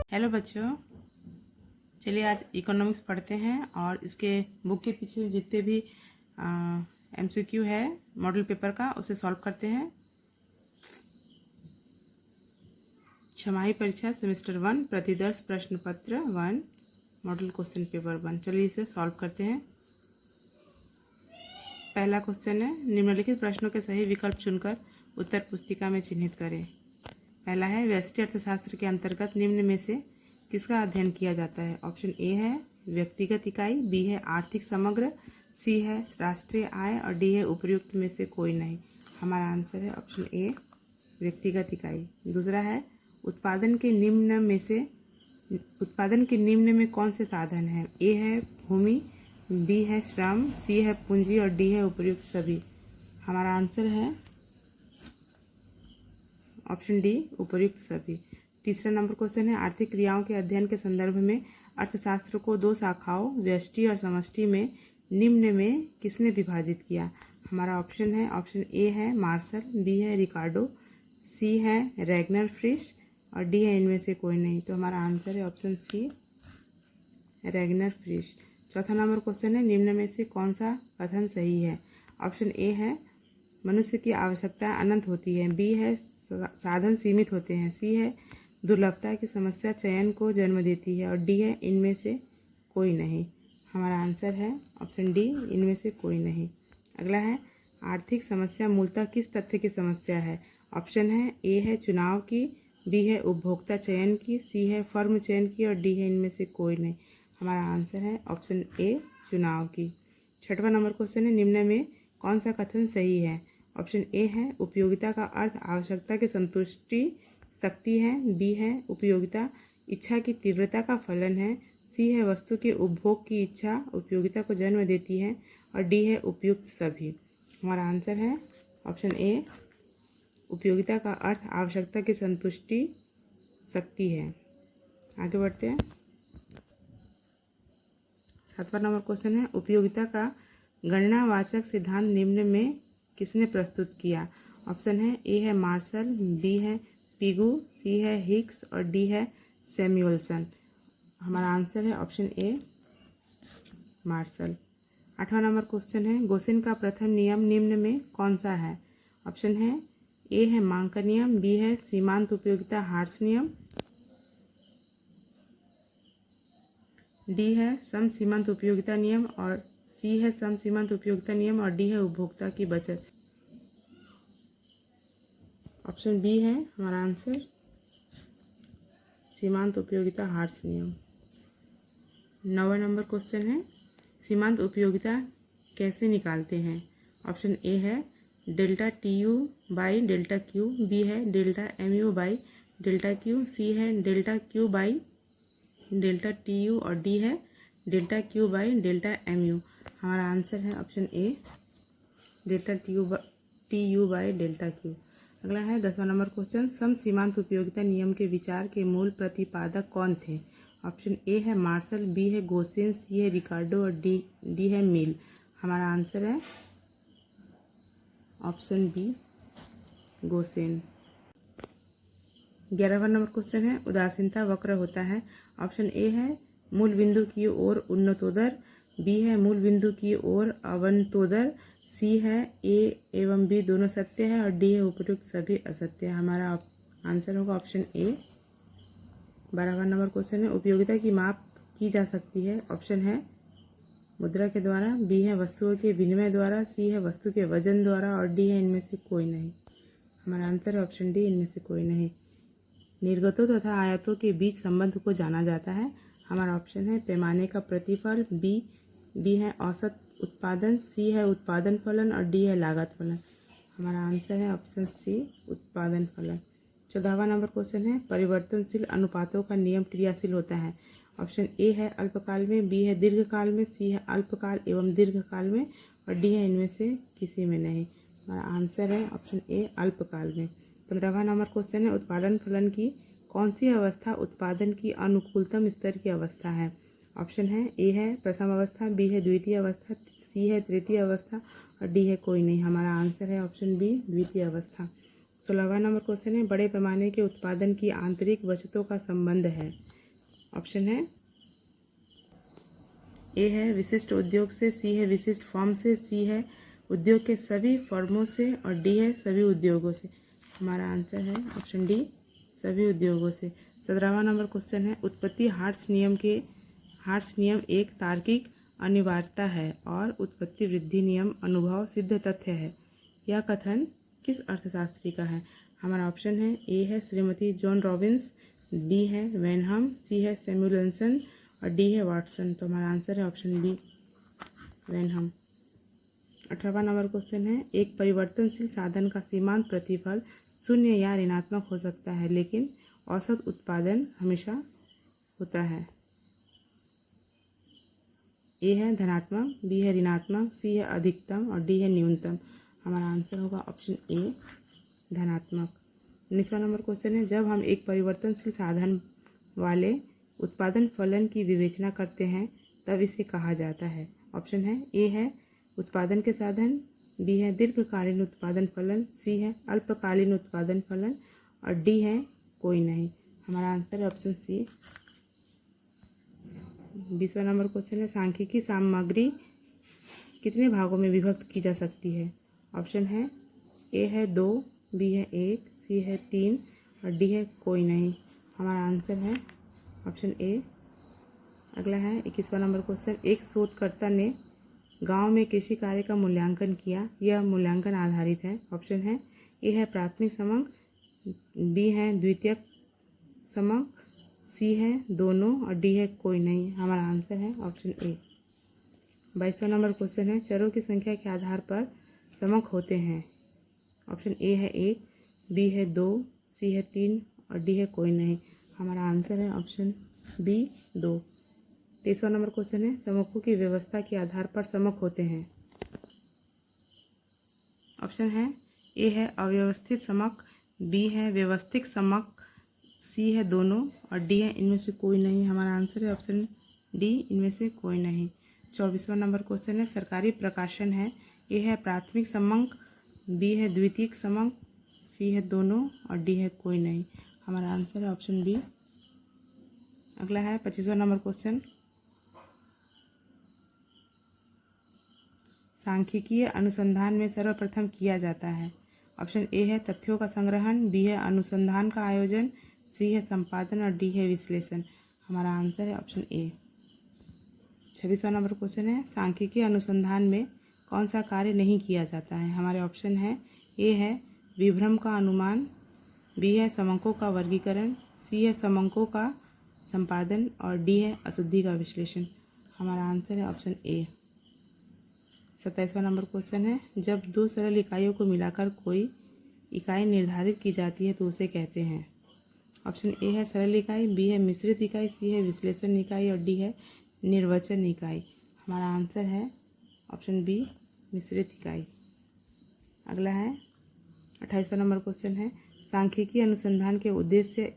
Hello बच्चों, चलिए आज इकोनॉमिक्स पढ़ते हैं और इसके बुक के पीछे जितने भी एमसीक्यू है मॉडल पेपर का उसे सॉल्व करते हैं। छमाही परीक्षा सेमेस्टर 1 प्रतिदर्श प्रश्न पत्र 1 मॉडल क्वेश्चन पेपर 1। चलिए इसे सॉल्व करते हैं। पहला क्वेश्चन है, निम्नलिखित प्रश्नों के सही विकल्प चुनकर उत्तर पुस्तिका में चिन्हित करें। पहला है, व्यष्टि अर्थशास्त्र के अंतर्गत निम्न में से किसका अध्ययन किया जाता है। ऑप्शन ए है व्यक्तिगत इकाई, बी है आर्थिक समग्र, सी है राष्ट्रीय आय और डी है उपर्युक्त में से कोई नहीं। हमारा आंसर है ऑप्शन ए व्यक्तिगत इकाई। दूसरा है, उत्पादन के निम्न में कौन से साधन हैं। ए है भूमि, बी है श्रम, सी है पूंजी और डी है उपर्युक्त सभी। हमारा आंसर है ऑप्शन डी उपर्युक्त सभी। तीसरा नंबर क्वेश्चन है, आर्थिक क्रियाओं के अध्ययन के संदर्भ में अर्थशास्त्र को दो शाखाओं व्यष्टि और समष्टि में निम्न में किसने विभाजित किया। हमारा ऑप्शन है ऑप्शन ए है मार्शल, बी है रिकार्डो, सी है रैगनर फ्रिश और डी है इनमें से कोई नहीं। तो हमारा आंसर है ऑप्शन सी रैगनर फ्रिश। चौथा नंबर क्वेश्चन है, निम्न में से कौन सा कथन सही है। ऑप्शन ए है मनुष्य की आवश्यकता अनंत होती है, बी है साधन सीमित होते हैं, सी है दुर्लभता की समस्या चयन को जन्म देती है और डी है इनमें से कोई नहीं। हमारा आंसर है ऑप्शन डी इनमें से कोई नहीं। अगला है, आर्थिक समस्या मूलतः किस तथ्य की समस्या है। ऑप्शन है ए है चुनाव की, बी है उपभोक्ता चयन की, सी है फर्म चयन की और डी है इनमें से कोई नहीं। हमारा आंसर है ऑप्शन ए चुनाव की। छठवां नंबर क्वेश्चन है, निम्न में कौन सा कथन सही है। ऑप्शन ए है उपयोगिता का अर्थ आवश्यकता की संतुष्टि शक्ति है, बी है उपयोगिता इच्छा की तीव्रता का फलन है, सी है वस्तु के उपभोग की इच्छा उपयोगिता को जन्म देती है और डी है उपयुक्त सभी। हमारा आंसर है ऑप्शन ए उपयोगिता का अर्थ आवश्यकता की संतुष्टि शक्ति है। आगे बढ़ते हैं। सातवां नंबर क्वेश्चन है, उपयोगिता का गणनावाचक सिद्धांत निम्न में किसने प्रस्तुत किया। ऑप्शन है ए है मार्शल, बी है पिगू, सी है हिक्स और डी है सैमुअल्सन। हमारा आंसर है ऑप्शन ए मार्शल। आठवां नंबर क्वेश्चन है, गोसेन का प्रथम नियम निम्न में कौन सा है। ऑप्शन है ए है मांग का नियम, बी है सीमांत उपयोगिता हार्स नियम, डी है सम सीमांत उपयोगिता नियम और सी है सम सीमांत उपयोगिता नियम और डी है उपभोक्ता की बचत। ऑप्शन बी है हमारा आंसर सीमांत उपयोगिता हार्स नियम। 9वां नंबर क्वेश्चन है, सीमांत उपयोगिता कैसे निकालते हैं। ऑप्शन ए है delta T U by delta Q, B है delta M U by delta Q, C है delta Q by delta T U और डी है delta Q by delta M U. हमारा आंसर है option A delta T U by delta Q. अगला है 10वां number question, सम सीमांत उपयोगिता नियम के विचार के मूल प्रतिपादक कौन थे। ऑप्शन ए है मार्शल, बी है गोसेन, सी है रिकार्डो और डी है मिल। हमारा आंसर है ऑप्शन बी गोसेन। 11वां नंबर क्वेश्चन है, उदासीनता वक्र होता है। ऑप्शन ए है मूल बिंदु की ओर उन्नतोदर, बी है मूल बिंदु की ओर अवनतोदर, सी है ए एवं बी दोनों सत्य है और डी है उपयुक्त सभी असत्य है। हमारा आंसर होगा ऑप्शन ए। 12वां नंबर क्वेश्चन है, उपयोगिता की माप की जा सकती है। ऑप्शन है मुद्रा के द्वारा, बी है वस्तुओं के विनिमय द्वारा, सी है वस्तु के वजन द्वारा और डी है इनमें से कोई नहीं। हमारा आंसर है ऑप्शन डी इनमें से कोई नहीं। निर्गतों तथा आयतों के बीच संबंध को जाना जाता है। हमारा ऑप्शन है पैमाने का प्रतिफल, बी है औसत उत्पादन, सी है उत्पादन फलन और डी है लागत फलन। हमारा आंसर है ऑप्शन सी उत्पादन फलन। 14वां नंबर क्वेश्चन है, परिवर्तनशील अनुपातों का नियम क्रियाशील होता है। ऑप्शन ए है अल्पकाल में, बी है दीर्घकाल में, सी है अल्पकाल एवं दीर्घकाल में और डी है इनमें से किसी में नहीं। हमारा आंसर है ऑप्शन ए अल्पकाल में। 15वां नंबर क्वेश्चन है, उत्पादन फलन की कौन सी अवस्था उत्पादन की अनुकूलतम स्तर की अवस्था है। ऑप्शन है ए है प्रथम अवस्था, बी है द्वितीय अवस्था, सी है तृतीय अवस्था और डी है कोई नहीं। हमारा आंसर है ऑप्शन बी द्वितीय अवस्था। 16वां नंबर क्वेश्चन है बड़े पैमाने के उत्पादन की आंतरिक बचतों का संबंध है। ऑप्शन है ए है विशिष्ट उद्योग से, सी है विशिष्ट फर्म से, सी है उद्योग के सभी फर्मों से और डी है सभी उद्योगों से। हमारा आंसर है ऑप्शन डी सभी उद्योगों से। 17वां नंबर क्वेश्चन है उत्पत्ति हार्ट्स नियम एक तार्किक अनिवार्यता है और उत्पत्ति वृद्धि नियम अनुभव सिद्ध तथ्य है। यह कथन किस अर्थशास्त्री का है? हमारा ऑप्शन है ए है श्रीमती जॉन रॉबिन्स, डी है वेनहम, सी है सैमुएल्सन और डी है वाटसन। तो हमारा आंसर है ऑप्शन बी वेनहम। 18वां नंबर क्वेश्चन है एक परिवर्तनशील साधन का सीमांत प्रतिफल शून्य या ऋणात्मक हो सकता है लेकिन औसत उत्पादन हमेशा होता है। ए है धनात्मक, बी है ऋणात्मक, सी है अधिकतम और डी है न्यूनतम। हमारा आंसर होगा ऑप्शन ए धनात्मक। 19वां नंबर क्वेश्चन है जब हम एक परिवर्तनशील साधन वाले उत्पादन फलन की विवेचना करते हैं तब इसे कहा जाता है। ऑप्शन है ए है उत्पादन के साधन, बी है दीर्घकालीन उत्पादन फलन, सी है अल्पकालीन उत्पादन फलन और डी है कोई नहीं। हमारा आंसर है ऑप्शन सी। 20वां नंबर क्वेश्चन है सांख्यिकी सामग्री कितने भागों में विभक्त की जा सकती है? ऑप्शन है ए है 2, बी है 1, सी है 3 और डी है कोई नहीं। हमारा आंसर है ऑप्शन ए। अगला है 21वां नंबर क्वेश्चन एक शोधकर्ता ने गांव में कृषि कार्य का मूल्यांकन किया, यह मूल्यांकन आधारित है। ऑप्शन है ए है प्राथमिक समक, बी है द्वितीयक समक, सी है दोनों और डी है कोई नहीं। हमारा आंसर है ऑप्शन ए। 22वां नंबर क्वेश्चन है चरों की संख्या के आधार पर समक होते हैं। ऑप्शन ए है 1, बी है 2, सी है 3 और डी है कोई नहीं। हमारा आंसर है ऑप्शन बी 2। 23वां नंबर क्वेश्चन है समकों की व्यवस्था के आधार पर समक होते हैं। ऑप्शन है ए है अव्यवस्थित समक, बी है व्यवस्थित समक, सी है दोनों और डी है इनमें से कोई नहीं। हमारा आंसर है ऑप्शन डी इनमें से कोई नहीं। 24वां नंबर क्वेश्चन है सरकारी प्रकाशन है, ए है प्राथमिक समक, बी है द्वितीयक समक, सी है दोनों और डी है कोई नहीं। हमारा आंसर है ऑप्शन बी। अगला है 25वां नंबर क्वेश्चन सांख्यिकीय अनुसंधान में सर्वप्रथम किया जाता है। ऑप्शन ए है तथ्यों का संग्रहण, बी है अनुसंधान का आयोजन, सी है संपादन और डी है विश्लेषण। हमारा आंसर है ऑप्शन ए। 26वां नंबर क्वेश्चन है सांख्यिकीय अनुसंधान में कौन सा कार्य नहीं किया जाता है? हमारे ऑप्शन है ए है विभ्रम का अनुमान, बी है समकों का वर्गीकरण, सी है समकों का संपादन और डी है अशुद्धि का विश्लेषण। हमारा आंसर है ऑप्शन ए। 27वां नंबर क्वेश्चन है जब दो सरल इकाइयों को मिलाकर कोई इकाई निर्धारित की जाती है तो उसे कहते हैं। ऑप्शन ए है सरल इकाई, बी है मिश्रित इकाई, सी है विश्लेषण इकाई और डी है निर्वचन इकाई। हमारा आंसर है ऑप्शन बी मिश्रित इकाई। अगला है 28वां नंबर क्वेश्चन है सांख्यिकीय अनुसंधान के उद्देश्य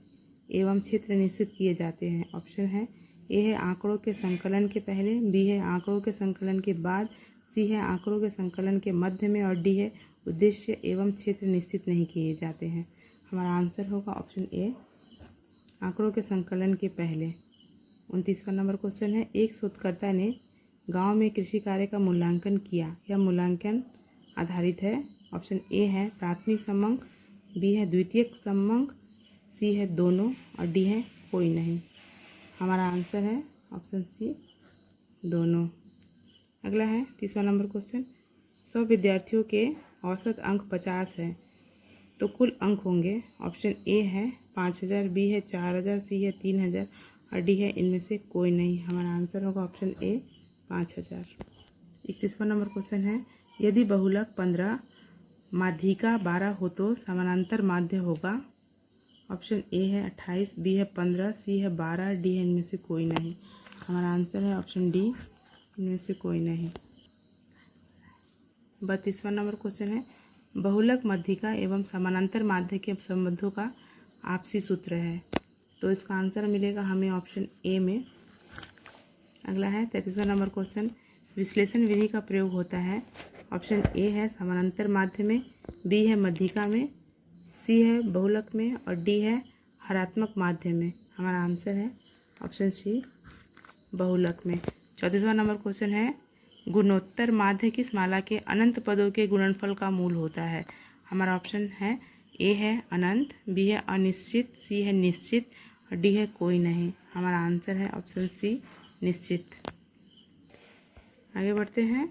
एवं क्षेत्र निश्चित किए जाते हैं। ऑप्शन है ए है आंकड़ों के संकलन के पहले, बी है आंकड़ों के संकलन के बाद, सी है आंकड़ों के संकलन के मध्य में और डी है उद्देश्य एवं क्षेत्र निश्चित नहीं किए जाते हैं। हमारा आंसर होगा ऑप्शन ए आंकड़ों के संकलन के पहले। 29वां नंबर क्वेश्चन है एक शोधकर्ता ने गांव में कृषि कार्य का मूल्यांकन किया, यह मूल्यांकन आधारित है। ऑप्शन ए है प्राथमिक समक, बी है द्वितीयक समक, सी है दोनों और डी है कोई नहीं। हमारा आंसर है ऑप्शन सी दोनों। अगला है 30वां नंबर क्वेश्चन 100 विद्यार्थियों के औसत अंक 50 है तो कुल अंक होंगे। ऑप्शन ए है 5000, बी है 4000, सी है 3000 और डी है इनमें से कोई नहीं। हमारा आंसर होगा ऑप्शन ए 5000। 31वां नंबर क्वेश्चन है यदि बहुलक 15 माध्यिका 12 हो तो समानांतर माध्य होगा। ऑप्शन ए है 28, बी है 15, सी है 12, डी है इनमें से कोई नहीं। हमारा आंसर है ऑप्शन डी इनमें से कोई नहीं। 32वां नंबर क्वेश्चन है बहुलक माध्यिका एवं समानांतर माध्य के संबंधों का आपसी सूत्र है तो इसका आंसर मिलेगा हमें ऑप्शन ए में अगला है 33वां नंबर क्वेश्चन, विश्लेषण विधि का प्रयोग होता है। ऑप्शन ए है समानांतर माध्य में, बी है मध्यिका में, सी है बहुलक में और डी है हरात्मक माध्य में। हमारा आंसर है ऑप्शन सी बहुलक में। 34वां नंबर क्वेश्चन है, गुणोत्तर माध्य किस माला के अनंत पदों के गुणनफल का मूल होता है। हमारा ऑप्शन है ए है अनंत, बी है अनिश्चित, सी है निश्चित और डी है कोई नहीं। हमारा आंसर है ऑप्शन सी निश्चित। आगे बढ़ते हैं,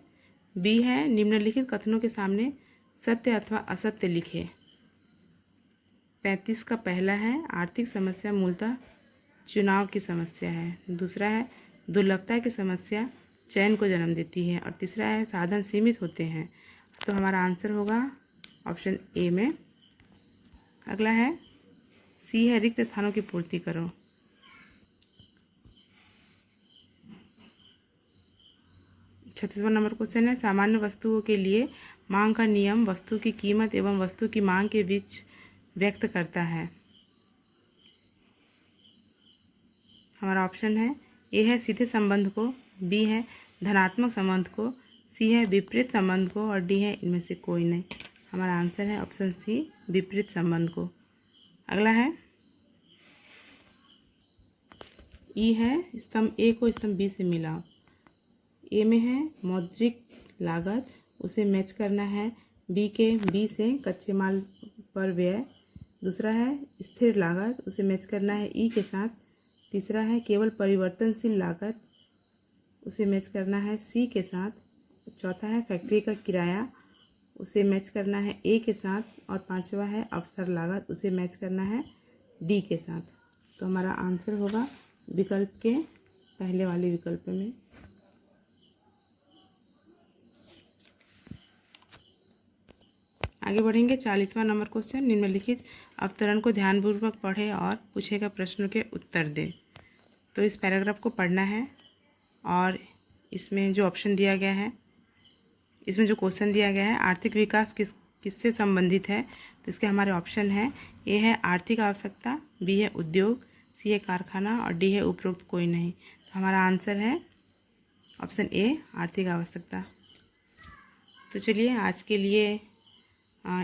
बी है निम्नलिखित कथनों के सामने सत्य अथवा असत्य लिखे। 35 का पहला है आर्थिक समस्या मूलतः चुनाव की समस्या है। दूसरा है दुर्लभता की समस्या चयन को जन्म देती है और तीसरा है साधन सीमित होते हैं। तो हमारा आंसर होगा ऑप्शन ए में। अगला है सी है रिक्त स्थानों की पूर्ति करो। 36वां नंबर क्वेश्चन है, सामान्य वस्तुओं के लिए मांग का नियम वस्तु की कीमत एवं वस्तु की मांग के बीच व्यक्त करता है। हमारा ऑप्शन है ए है सीधे संबंध को, बी है धनात्मक संबंध को, सी है विपरीत संबंध को और डी है इनमें से कोई नहीं। हमारा आंसर है ऑप्शन सी विपरीत संबंध को। अगला है ई है स्तंभ ए को स्तंभ बी से मिलाओ। ए में है मौद्रिक लागत, उसे मैच करना है बी से कच्चे माल पर व्यय। दूसरा है स्थिर लागत, उसे मैच करना है ई के साथ। तीसरा है केवल परिवर्तनशील लागत, उसे मैच करना है सी के साथ। चौथा है फैक्ट्री का किराया, उसे मैच करना है ए के साथ। और पांचवा है अवसर लागत, उसे मैच करना है डी के साथ। तो हमारा आंसर होगा विकल्प के पहले वाले विकल्प में। आगे बढ़ेंगे, 40वां नंबर क्वेश्चन, निम्नलिखित अवतरण को ध्यानपूर्वक पढ़ें और पूछे गए प्रश्नों के उत्तर दें। तो इस पैराग्राफ को पढ़ना है और इसमें जो ऑप्शन दिया गया है, इसमें जो क्वेश्चन दिया गया है, आर्थिक विकास किससे संबंधित है। तो इसके हमारे ऑप्शन है ए है आर्थिक आवश्यकता, बी है उद्योग, सी है कारखाना और डी है उपरोक्त कोई नहीं। तो हमारा आंसर है ऑप्शन ए आर्थिक आवश्यकता। तो चलिए आज के लिए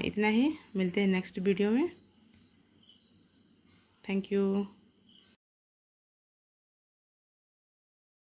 इतना ही, मिलते हैं नेक्स्ट वीडियो में। Thank you.